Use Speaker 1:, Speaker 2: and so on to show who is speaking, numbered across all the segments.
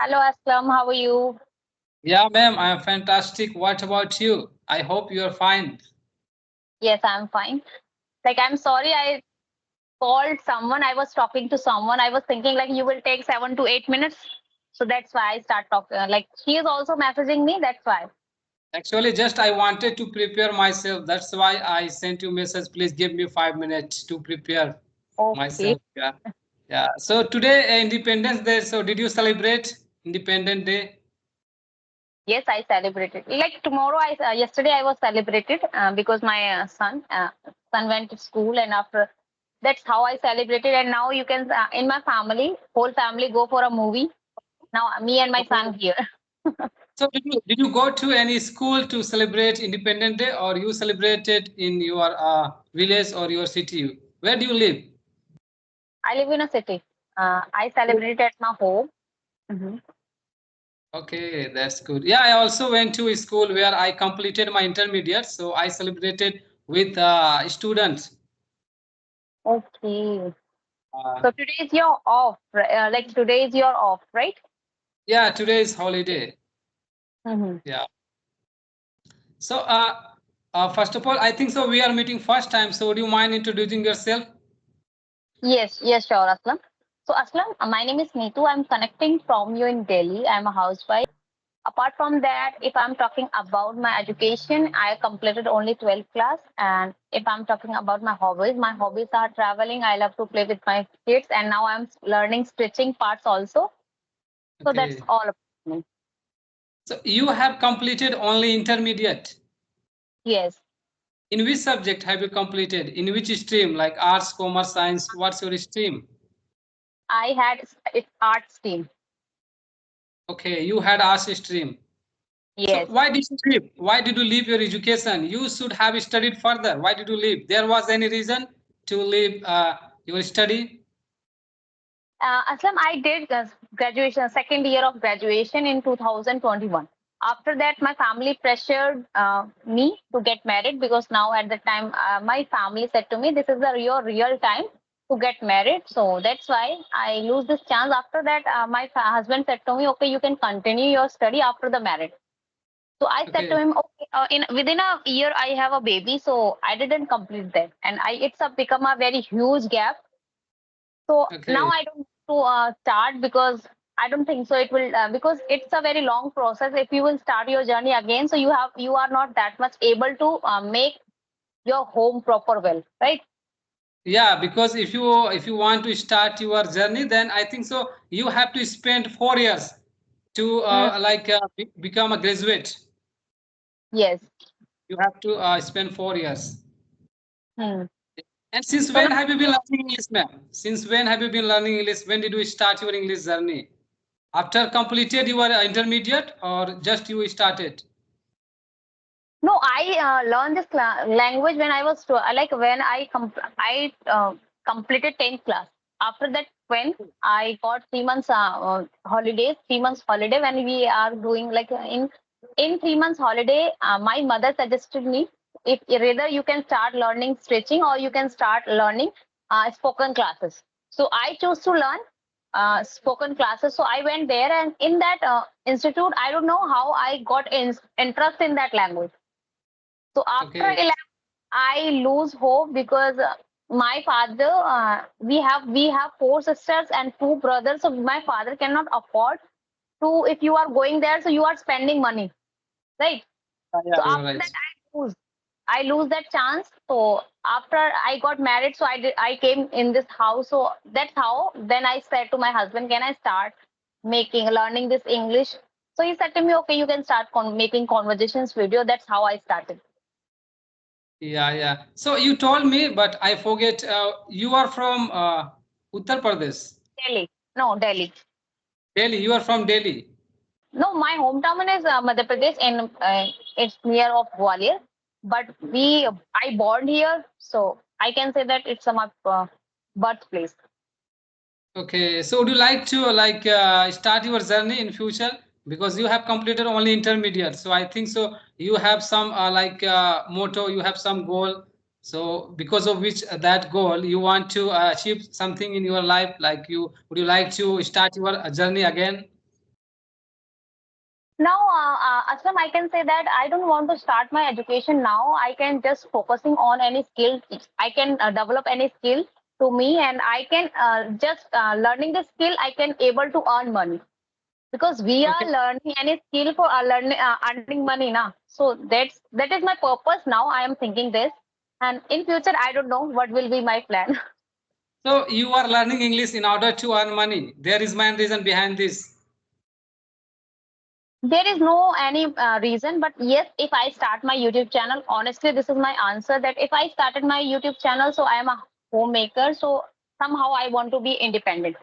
Speaker 1: Hello, Aslam. How are you?
Speaker 2: Yeah, ma'am, I am fantastic. What about you? I hope you are fine.
Speaker 1: Yes, I'm fine. I'm sorry I called someone. I was talking to someone. I was thinking like you will take 7 to 8 minutes. So that's why I start talking. Like she is also messaging me. That's why.
Speaker 2: Actually, just I wanted to prepare myself. That's why I sent you message. Please give me 5 minutes to prepare
Speaker 1: Okay.
Speaker 2: myself. Yeah, yeah. So today, Independence Day. So did you celebrate Independent Day?
Speaker 1: Yes, I celebrated. Like tomorrow, yesterday I was celebrated because my son went to school, and after that's how I celebrated. And now you can in my family, whole family go for a movie. Now me and my son
Speaker 2: Oh.
Speaker 1: here.
Speaker 2: So did you go to any school to celebrate Independent Day, or you celebrated in your village or your city? Where do you live?
Speaker 1: I live in a city. I celebrated at my home. Mhm.
Speaker 2: Okay, that's good. Yeah, I also went to a school where I completed my intermediate, so I celebrated with students.
Speaker 1: Okay.
Speaker 2: Uh,
Speaker 1: So today is your off. Like today is your off, right?
Speaker 2: yeah, today is holiday.
Speaker 1: Mm-hmm.
Speaker 2: Yeah. So, first of all, I think so. We are meeting first time. So, would you mind introducing yourself?
Speaker 1: Yes, yes, sure, Aslam. So, Aslam, my name is Neetu. I'm connecting from you in Delhi. I'm a housewife. Apart from that, if I'm talking about my education, I completed only 12th class. And if I'm talking about my hobbies are traveling. I love to play with my kids. And now I'm learning stitching parts also. So that's
Speaker 2: Okay.
Speaker 1: all about me.
Speaker 2: So, you have completed only intermediate.
Speaker 1: Yes,
Speaker 2: In which subject have you completed? In which stream? Like arts, commerce, science? What's your stream?
Speaker 1: I had it's arts team.
Speaker 2: Okay, you had arts stream. So
Speaker 1: Yes.
Speaker 2: why did you leave? Why did you leave your education? You should have studied further. Why did you leave? There was any reason to leave your study?
Speaker 1: Aslam, I did graduation, second year of graduation in 2021. After that, my family pressured me to get married because now at the time, my family said to me, "This is the real time to get married." So that's why I lose this chance. After that, my husband said to me, "Okay, you can continue your study after the marriage." So I said to
Speaker 2: Okay,
Speaker 1: him, "Okay, in within a year, I have a baby." So I didn't complete that, and it's become a very huge gap. So now
Speaker 2: okay.
Speaker 1: I don't to start because I don't think so. It will because it's a very long process. If you will start your journey again, so you are not that much able to make your home proper well, right?
Speaker 2: Yeah, because if you want to start your journey, then I think so you have to spend 4 years to
Speaker 1: Mm,
Speaker 2: become a graduate.
Speaker 1: yes.
Speaker 2: You have to spend 4 years.
Speaker 1: Hmm.
Speaker 2: And since
Speaker 1: So now,
Speaker 2: when have you been learning English, ma'am? Since when have you been learning English? When did you start your English journey? After completed your intermediate or just you started?
Speaker 1: no, I learned this language when I was like when I completed 10th class. After that, when I got 3 months holidays, 3 months holiday when we are doing like in 3 months holiday, my mother suggested me if either you can start learning stretching or you can start learning spoken classes. So I chose to learn spoken classes. So I went there, and in that institute, I don't know how I got interest in that language. So after
Speaker 2: Okay.
Speaker 1: 11, I lose hope because my father, we have four sisters and two brothers. So my father cannot afford to. If you are going there, so you are spending money, right?
Speaker 2: Yeah,
Speaker 1: So
Speaker 2: you're
Speaker 1: after
Speaker 2: right.
Speaker 1: that, I lose that chance. So after I got married, so I came in this house. So that's how. Then I said to my husband, "Can I start learning this English?" So he said to me, "Okay, you can start making conversations video." That's how I started.
Speaker 2: Yeah, yeah. So you told me, but I forget. You are from Uttar Pradesh,
Speaker 1: Delhi. No, Delhi.
Speaker 2: Delhi. You are from Delhi.
Speaker 1: No, my hometown is Madhya Pradesh, and it's near of Gwalior. But I born here, so I can say that it's my birthplace.
Speaker 2: Okay. So would you like to start your journey in future? Because you have completed only intermediate. So I think so. You have some motto. You have some goal. So because of which that goal you want to achieve something in your life. Like you would you like to start your journey again?
Speaker 1: Now, Aslam, I can say that I don't want to start my education now. I can just focusing on any skill. I can develop any skill to me, and I can just learning the skill. I can able to earn money because we are
Speaker 2: Okay.
Speaker 1: learning any skill for learning earning money now. So that is my purpose now. I am thinking this, and in future I don't know what will be my plan.
Speaker 2: So you are learning English in order to earn money. There is main reason behind this.
Speaker 1: There is no any reason, but yes, if I start my YouTube channel, honestly, this is my answer that if I started my YouTube channel, so I am a homemaker, so somehow I want to be independent,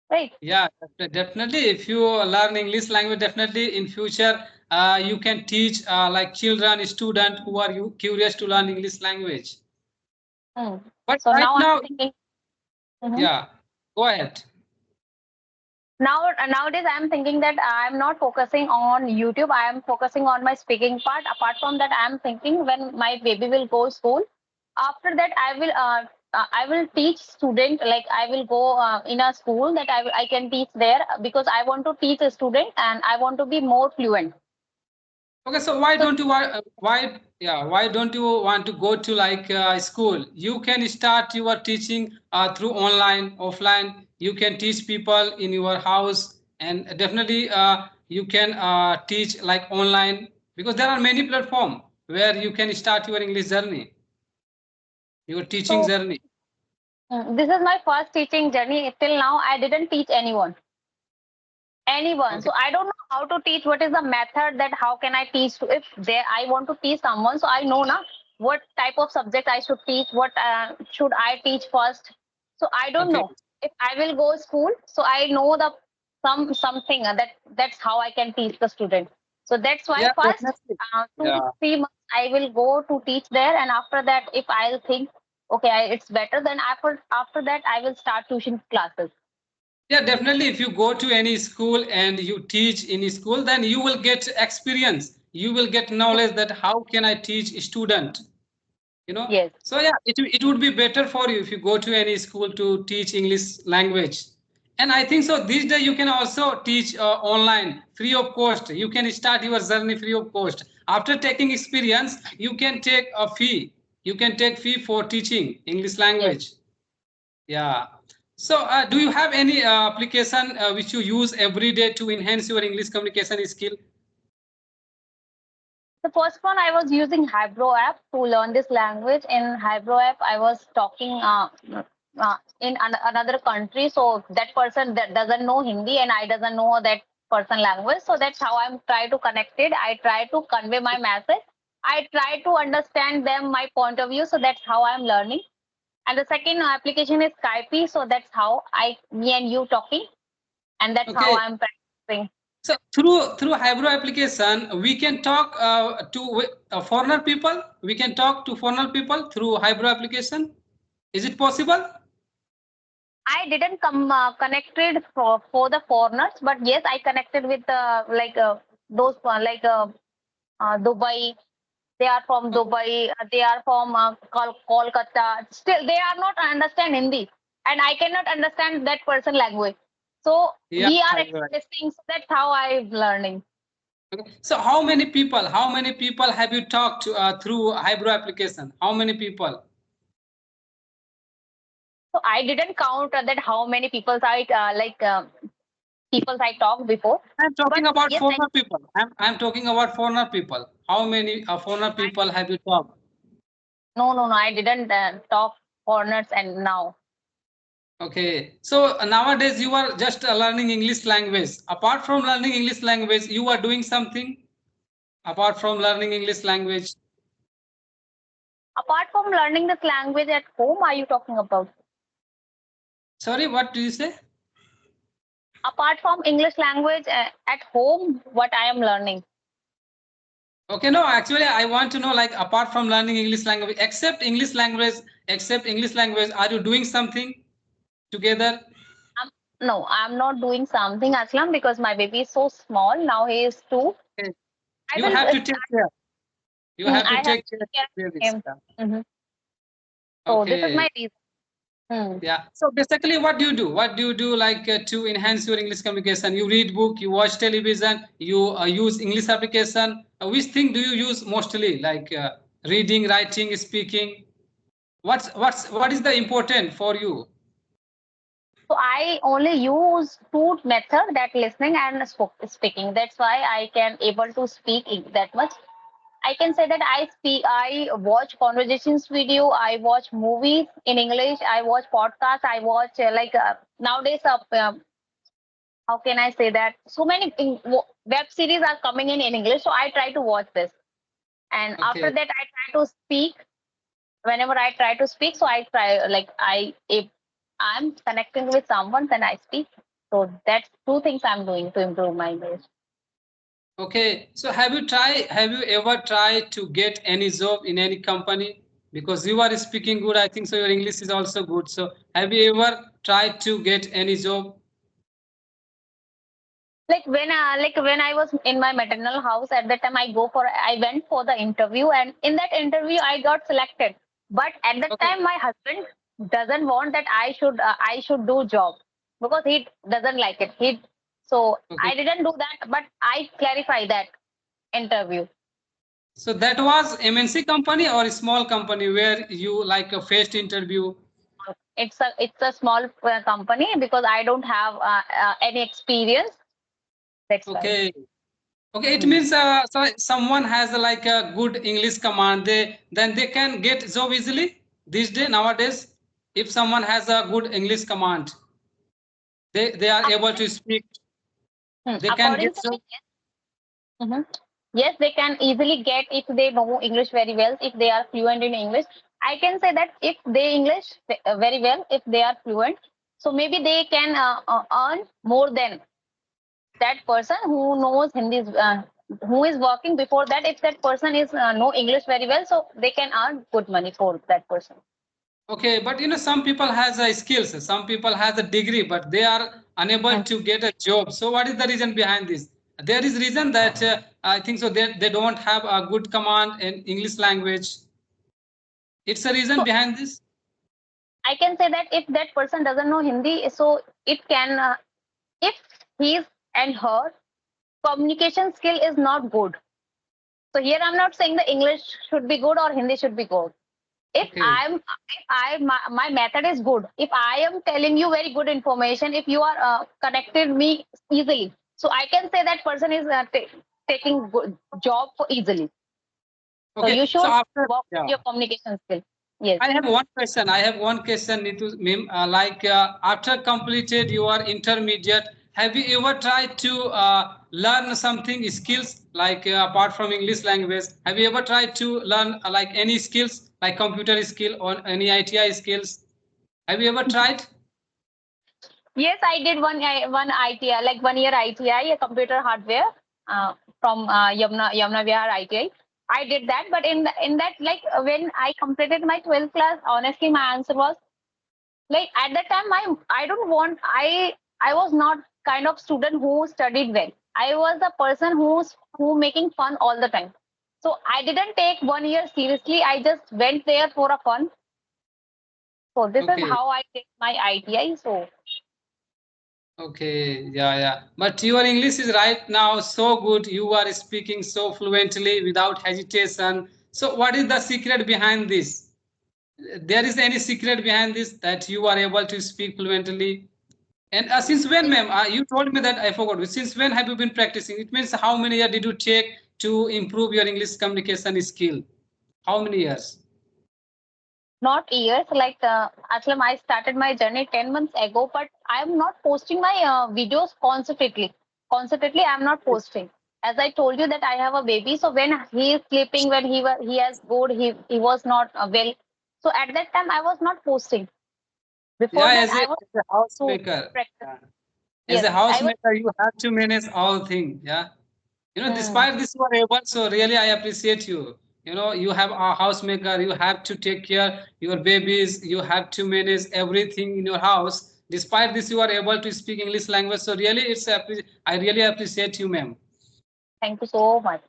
Speaker 1: right?
Speaker 2: Yeah, definitely. If you learn English language, definitely in future you can teach like children, student who are you curious to learn English language.
Speaker 1: Hmm.
Speaker 2: But
Speaker 1: So
Speaker 2: right
Speaker 1: now I'm
Speaker 2: now,
Speaker 1: thinking. Mhm.
Speaker 2: yeah, go ahead.
Speaker 1: Now nowadays I'm thinking that I'm not focusing on YouTube. I am focusing on my speaking part. Apart from that, I'm thinking when my baby will go school, after that I will teach student, like I will go in a school that I can teach there because I want to teach a student and I want to be more fluent.
Speaker 2: Okay, so why
Speaker 1: So
Speaker 2: don't you why don't you want to go to like school? You can start your teaching through online, offline. You can teach people in your house, and definitely you can teach like online because there are many platforms where you can start your English journey, your teaching
Speaker 1: so
Speaker 2: journey.
Speaker 1: this is my first teaching journey. Till now, I didn't teach anyone,
Speaker 2: Okay,
Speaker 1: so I don't know how to teach. What is the method that how can I teach to, if there I want to teach someone, so I know na what type of subject I should teach, what should I teach first. So I don't
Speaker 2: okay,
Speaker 1: know if I will go school, so I know the something that's how I can teach the student. So that's why
Speaker 2: yeah,
Speaker 1: first
Speaker 2: definitely,
Speaker 1: 2 to
Speaker 2: yeah.
Speaker 1: 3 months I will go to teach there, and after that if I'll think okay it's better, then after that I will start tuition classes.
Speaker 2: Yeah, definitely. If you go to any school and you teach in school, then you will get experience. You will get knowledge that how can I teach a student, you know.
Speaker 1: Yes.
Speaker 2: So yeah, it would be better for you if you go to any school to teach English language. And I think so this day you can also teach online free of cost. You can start your journey free of cost. After taking experience, you can take a fee. You can take fee for teaching English
Speaker 1: Yes.
Speaker 2: language. Yeah. So, do you have any application which you use every day to enhance your English communication skill?
Speaker 1: The first one I was using Hybro app to learn this language. In Hybro app, I was talking in another country, so that person that doesn't know Hindi and I doesn't know that person language. So that's how I'm try to connect it. I try to convey my message. I try to understand them my point of view. So that's how I'm learning. And the second application is Skype. So that's how me and you talking, and that's how
Speaker 2: Okay.
Speaker 1: I'm practicing.
Speaker 2: So through Hybro application, we can talk to foreigner people. We can talk to foreigner people through Hybro application. Is it possible?
Speaker 1: I didn't come connected for the foreigners, but yes, I connected with those Dubai. They are from
Speaker 2: Okay.
Speaker 1: Dubai. They are from Kolkata. Still, they are not understand Hindi, and I cannot understand that person language. So
Speaker 2: Yeah.
Speaker 1: we are
Speaker 2: Hybro.
Speaker 1: expressing. So that's how I'm learning.
Speaker 2: Okay. So how many people? How many people have you talked to through Hybro application? How many people?
Speaker 1: So I didn't count that how many people people I talked before,
Speaker 2: I'm
Speaker 1: but
Speaker 2: talking about
Speaker 1: yes,
Speaker 2: foreigner people. I'm talking about foreigner people. How many foreigner people have you talked?
Speaker 1: no, I didn't talk foreigners and now.
Speaker 2: Okay. So nowadays you are just learning English language. Apart from learning English language, you are doing something apart from learning English language.
Speaker 1: Apart from learning this language at home, are you talking about?
Speaker 2: Sorry, what do you say?
Speaker 1: Apart from English language at home, what I am learning?
Speaker 2: Okay, no, actually I want to know like apart from learning English language, except English language, are you doing something together?
Speaker 1: Um, no, I'm not doing something, Aslam, because my baby is so small. Now he is 2.
Speaker 2: Okay.
Speaker 1: I
Speaker 2: You
Speaker 1: will,
Speaker 2: have to take care. You have to
Speaker 1: I have
Speaker 2: take
Speaker 1: to
Speaker 2: care
Speaker 1: take care
Speaker 2: of
Speaker 1: of
Speaker 2: babies.
Speaker 1: him.
Speaker 2: Yeah.
Speaker 1: Mhm. So this is
Speaker 2: Okay.
Speaker 1: my reason. Hmm.
Speaker 2: Yeah. So basically, what do you do? What do you do like to enhance your English communication? You read book, you watch television, you use English application. Which thing do you use mostly? Like reading, writing, speaking. What is the important for you?
Speaker 1: So I only use two method, that listening and speaking. That's why I can able to speak that much. I can say that I speak. I watch conversations video. I watch movies in English. I watch podcasts. I watch nowadays. How can I say that? So many web series are coming in English. So I try to watch this, and after
Speaker 2: Okay.
Speaker 1: that I try to speak. Whenever I try to speak, so I try like I if I'm connecting with someone, then I speak. So that's two things I'm doing to improve my English.
Speaker 2: Okay. So have you ever tried to get any job in any company? Because you are speaking good, I think so your English is also good. So have you ever tried to get any job?
Speaker 1: Like when I was in my maternal house at that time, I went for the interview, and in that interview I got selected. But at that
Speaker 2: Okay.
Speaker 1: time my husband doesn't want that I should do job, because he doesn't like it. He So
Speaker 2: Okay.
Speaker 1: I didn't do that, but I clarify that interview.
Speaker 2: So that was MNC company or a small company where you like a first interview?
Speaker 1: It's a small company, because I don't have any experience. That's why.
Speaker 2: Okay. Okay, it
Speaker 1: Hmm.
Speaker 2: means so someone has like a good English command, then they can get job easily these days nowadays. If someone has a good English command, they are able to speak, they can
Speaker 1: According
Speaker 2: get
Speaker 1: to
Speaker 2: job.
Speaker 1: me, mhm. Yes, they can easily get if they know English very well, if they are fluent in English. I can say that if they English very well, if they are fluent, so maybe they can earn more than that person who knows Hindi, who is working before that. If that person is know English very well, so they can earn good money for that person.
Speaker 2: Okay, but you know some people has a skills, some people has a degree, but they are unable
Speaker 1: Mm.
Speaker 2: to get a job. So what is the reason behind this? There is reason that I think so they don't have a good command in English language. It's a reason
Speaker 1: So
Speaker 2: behind this.
Speaker 1: I can say that if that person doesn't know Hindi, so it can if his and her communication skill is not good. So here I'm not saying the English should be good or Hindi should be good. If
Speaker 2: Okay.
Speaker 1: my method is good, if I am telling you very good information, if you are connected me easily, so I can say that person is taking good job for easily. So
Speaker 2: Okay.
Speaker 1: you
Speaker 2: So
Speaker 1: should
Speaker 2: after
Speaker 1: work
Speaker 2: yeah.
Speaker 1: on your communication skill. Yes.
Speaker 2: I have one question. I have one question, Nitu ma'am. Like after completed your intermediate, have you ever tried to learn something skills like apart from English language? Have you ever tried to learn like any skills like computer skill or any ITI skills? Have you ever tried?
Speaker 1: Yes, I did one ITI, like 1 year ITI, a computer hardware from Yamuna Vihar ITI. I did that, but in that, like when I completed my 12th class, honestly, my answer was like at that time I was not kind of student who studied well. I was a person who making fun all the time. So I didn't take 1 year seriously. I just went there for a fun. So this is
Speaker 2: Okay.
Speaker 1: how I did my ITI. So
Speaker 2: Okay, yeah, yeah. But your English is right now so good. You are speaking so fluently without hesitation. So, what is the secret behind this? There is any secret behind this that you are able to speak fluently? And since when, ma'am? You told me that I forgot. Since when have you been practicing? It means how many years did you take to improve your English communication skill? How many years?
Speaker 1: not years, like Aslam, I started my journey 10 months ago, but I'm not posting my videos constantly. Constantly, I'm not posting. As I told you that I have a baby, so when he is sleeping, when he has good, he was not well. So at that time, I was not posting. Before
Speaker 2: Yeah,
Speaker 1: that, I was
Speaker 2: as a
Speaker 1: to
Speaker 2: housemaker.
Speaker 1: practice.
Speaker 2: Yeah. As
Speaker 1: Yes,
Speaker 2: a
Speaker 1: I was.
Speaker 2: housemaker, you have to manage all things. Yeah. You know,
Speaker 1: Hmm.
Speaker 2: despite this you are able, so really I appreciate you. You know, you have a housemaker, you have to take care your babies, you have to manage everything in your house. Despite this you are able to speak English language, so really I really appreciate you, ma'am.
Speaker 1: Thank you so much.